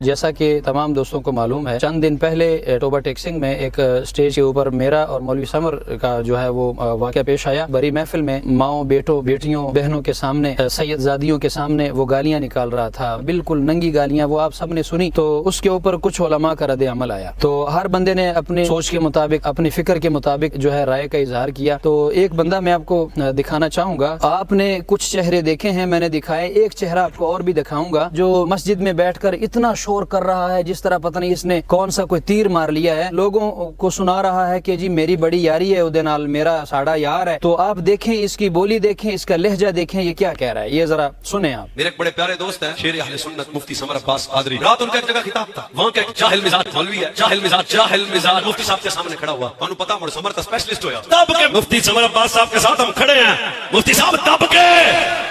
जैसा कि तमाम दोस्तों को मालूम है, चंद दिन पहले टोबा टेक्सिंग में एक स्टेज के ऊपर मेरा और मौलवी समर का जो है वो वाक़या पेश आया। बड़ी महफिल में माओ बेटों बेटियों बहनों के सामने सैयदजादियों के सामने वो गालियां निकाल रहा था, बिल्कुल नंगी गालियां, वो आप सब ने सुनी। तो उसके ऊपर कुछ उलमा का रद्द अमल आया। तो हर बंदे ने अपनी सोच के मुताबिक अपनी फिक्र के मुताबिक जो है राय का इजहार किया। तो एक बंदा मैं आपको दिखाना चाहूंगा। आपने कुछ चेहरे देखे हैं, मैंने दिखाए, एक चेहरा आपको और भी दिखाऊंगा जो मस्जिद में बैठकर इतना शोर कर रहा है जिस तरह पता नहीं इसने कौन सा कोई तीर मार लिया है। लोगों को सुना रहा है कि जी मेरी बड़ी यारी है उदे नाल, मेरा साड़ा यार है। तो आप देखें, इसकी बोली देखें, इसका लहजा देखें, ये क्या कह रहा है, ये जरा सुने आप। मेरे एक बड़े प्यारे दोस्त हैं शेर अहले सुन्नत मुफ्ती समर अब्बास कादरी। रात उनका एक जगह खिताब था, वहां का एक जाहिल मिजाज मौलवी है, जाहिल मिजाज मुफ्ती साहब के सामने खड़ा हुआ। तुहानू पता मुड़ समर का स्पेशलिस्ट होया, दब के मुफ्ती समर अब्बास साहब के साथ हम खड़े हैं। मुफ्ती साहब दब के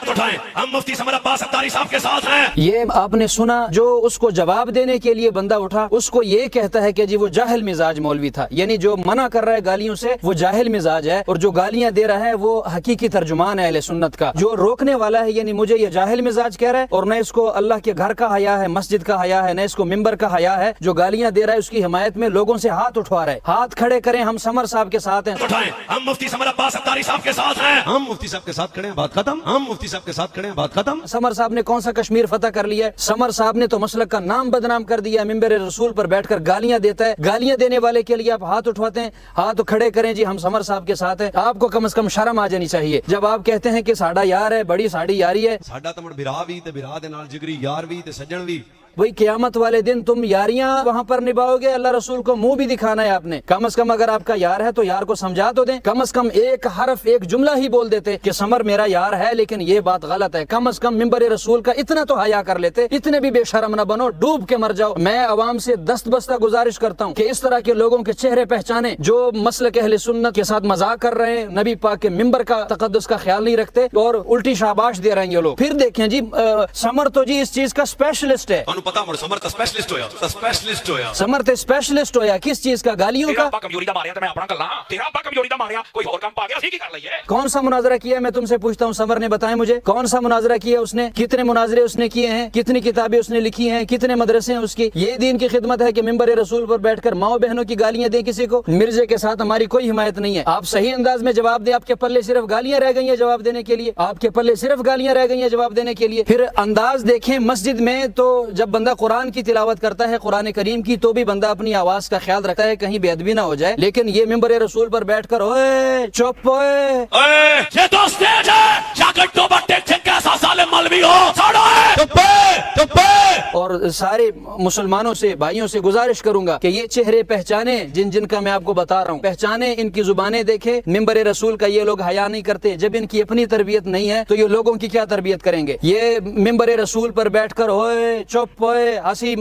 उठाएं, हम मुफ्ती समर अब्बास अत्तारी साहब के साथ हैं। ये आपने सुना, जो उसको जवाब देने के लिए बंदा उठा, उसको ये कहता है कि जी वो जाहिल मिजाज मौलवी था, यानी जो मना कर रहा है गालियों से वो जाहिल मिजाज है, और जो गालियां दे रहा है वो हकीकी तर्जुमान है अहले सुन्नत का। जो रोकने वाला है यानी मुझे ये जाहिल मिजाज कह रहा है, और न इसको अल्लाह के घर का हया है, मस्जिद का हया है, न इसको मिंबर का हया है, जो गालियां दे रहा है उसकी हिमायत में लोगों से हाथ उठवा रहा है। हाथ खड़े करें, हम समर साहब के साथ हैं। उठाएं, हम मुफ्ती समर अब्बास अत्तारी साहब के साथ हैं। हम मुफ्ती साहब के साथ खड़े हैं, बात खत्म। हम मुफ्ती साहब के साथ खड़े हैं, बात खत्म। समर साहब ने कौन सा कश्मीर फतह कर लिया है? समर साहब ने तो मसलक का नाम बदनाम कर दिया, मिंबर रसूल पर बैठकर गालियां देता है। गालियां देने वाले के लिए आप हाथ उठवाते हैं, हाथ खड़े करें जी हम समर साहब के साथ हैं। आपको कम से कम शर्म आ जानी चाहिए जब आप कहते हैं कि साड़ा यार है, बड़ी साड़ी यारी है। साडा तो मुड़ बिरा भी ते बिरा दे नाल जिगरी यार भी ते सज्जन भी। वही क़यामत वाले दिन तुम यारियां वहां पर निभाओगे, अल्लाह रसूल को मुंह भी दिखाना है आपने। कम से कम अगर आपका यार है तो यार को समझा तो दें, कम से कम एक हरफ एक जुमला ही बोल देते कि समर मेरा यार है लेकिन ये बात गलत है। कम से कम मिंबर रसूल का इतना तो हया कर लेते। इतने भी बेशरम न बनो, डूब के मर जाओ। मैं अवाम से दस्तबस्ता गुजारिश करता हूँ कि इस तरह के लोगों के चेहरे पहचाने जो मसलक अहले सुन्नत के साथ मजाक कर रहे हैं, नबी पाक के मिंबर का तकद्दुस का ख्याल नहीं रखते और उल्टी शाबाश दे रहे हैं ये लोग। फिर देखें जी समर तो जी इस चीज का स्पेशलिस्ट है। पता मुड़ समर का स्पेशलिस्ट होया, स्पेशलिस्ट होया। समर ते स्पेशलिस्ट होया किस चीज का? गालियों का। कमजोरी दा मारिया ते मैं अपना गल्ला, तेरा अब्बा कमजोरी दा मारिया, कोई और काम पा गया, की कर लई है। कौन सा मुनाजरा किया मैं तुमसे पूछता हूँ, समर ने बताएं मुझे कौन सा मुनाजरा किया उसने? कितने मुनाजरे उसने किए हैं? कितनी किताबें उसने लिखी हैं? कितने मदरसे हैं उसकी? ये दीन की खिदमत है कि मिंबर रसूल पर बैठकर माओ बहनों की गालियां दे किसी को? मिर्जे के साथ हमारी कोई हिमायत नहीं है। आप सही अंदाज में जवाब दें। आपके पल्ले सिर्फ गालियां रह गई है जवाब देने के लिए, आपके पल्ले सिर्फ गालियां रह गई है जवाब देने के लिए। फिर अंदाज देखें मस्जिद में, तो जब बंदा कुरान की तिलावत करता है कुरान करीम की, तो भी बंदा अपनी आवाज का ख्याल रखता है कहीं बेअदबी ना हो जाए। लेकिन ये मिंबर रसूल पर बैठकर ओए चुप ओए, ये तो स्टेज है, जाकर टोबा टेक्सिंग कैसा साले मौलवी हो, छोड़ो चुप चुप। और सारे मुसलमानों से भाइयों से गुजारिश करूंगा कि ये चेहरे पहचाने जिन जिनका मैं आपको बता रहा हूँ, पहचाने, इनकी जुबानें देखे। मिंबर रसूल का ये लोग हया नहीं करते। जब इनकी अपनी तरबियत नहीं है तो ये लोगों की क्या तरबियत करेंगे? ये मिंबर रसूल पर बैठकर ओए चुप ओए, हसी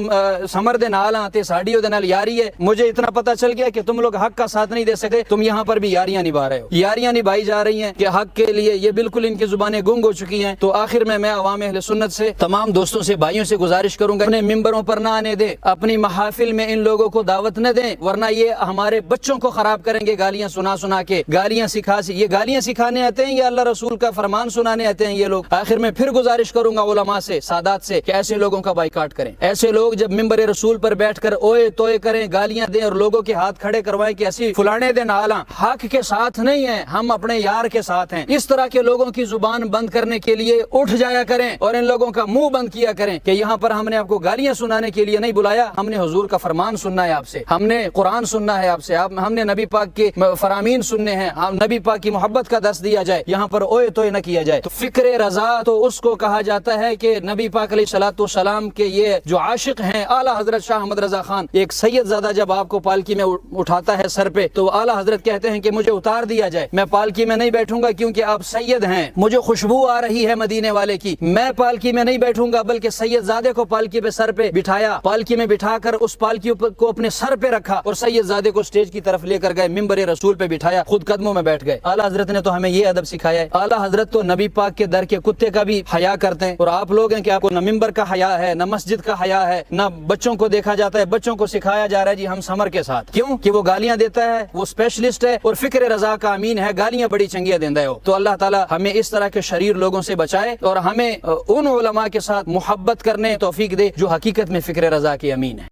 समर दे नाल आते साड़ियों दे नाल यारी है। मुझे इतना पता चल गया कि तुम लोग हक का साथ नहीं दे सके, तुम यहाँ पर भी यारियां निभा रहे हो। यारियां निभाई जा रही हैं कि हक के लिए। ये बिल्कुल इनकी जुबानें गुंग हो चुकी हैं। तो आखिर में मैं अवाम अहले सुन्नत से, तमाम दोस्तों से, भाइयों से गुजारिश करूंगा अपने मिंबरों पर ना आने दे, अपनी महाफिल में इन लोगों को दावत न दें, वरना ये हमारे बच्चों को खराब करेंगे गालियां सुना सुना के। गालियां ये गालियां सिखाने आते हैं या अल्लाह रसूल का फरमान सुनाने आते हैं ये लोग? आखिर में फिर गुजारिश करूंगा उलमा से, सादात से, कि ऐसे लोगों का बाइकाट करें। ऐसे लोग जब मिंबर रसूल पर बैठकर ओए तोए करें, गालियां दें और लोगों के हाथ खड़े करवाएं कि ऐसी फुलाने दे नाला, हक के साथ नहीं है, हम अपने यार के साथ हैं। इस तरह के लोगों की जुबान बंद करने के लिए उठ जाया करें और इन लोगों का मुंह बंद किया करें कि यहाँ पर हमने आपको गालियां सुनाने के लिए नहीं बुलाया, हमने हुजूर का फरमान सुनना है आपसे, हमने कुरान सुनना है आपसे, हमने नबी पाक के फरामीन सुनने हैं, हम नबी पाक की मोहब्बत का दर्स दिया जाए, यहाँ पर ओए तोए न किया जाए। तो फिक्र रजा तो उसको कहा जाता है कि नबी पाक अलैहिस्सलाम के ये जो आशिक हैं, आला हजरत शाह अहमद रजा खान, एक सैयदजादा जब आपको पालकी में उठाता है सर पे, तो आला हजरत कहते हैं कि मुझे उतार दिया जाए, मैं पालकी में नहीं बैठूंगा क्योंकि आप सैयद हैं, मुझे खुशबू आ रही है मदीने वाले की, मैं पालकी में नहीं बैठूंगा। बल्कि सैयदजादे को पालकी पे सर पे बिठाया, पालकी में बिठाकर उस पालकी को अपने सर पे रखा और सैयदजादे को स्टेज की तरफ लेकर गए, मिंबर रसूल पे बिठाया, खुद कदमों में बैठ गए। आला हजरत ने तो हमें ये अदब सिखाया है। आला हजरत तो नबी पाक के दर के कुत्ते का भी हया करते हैं, और आप लोग हैं कि आपको न मिंबर का हया है, न मस्जिद का हया है, न बच्चों को देखा जाता है। बच्चों को सिखाया जा रहा है जी हम समर के साथ, क्यों कि वो गालियां देता है, वो स्पेशलिस्ट है और फिक्र रजा का अमीन है, गालियां बड़ी चंगियां देता है। तो अल्लाह ताला हमें इस तरह के शरीर लोगों से बचाए। ہے اور ہمیں ان علماء کے ساتھ محبت کرنے توفیق دے جو حقیقت میں فکر رضا کے امین ہے.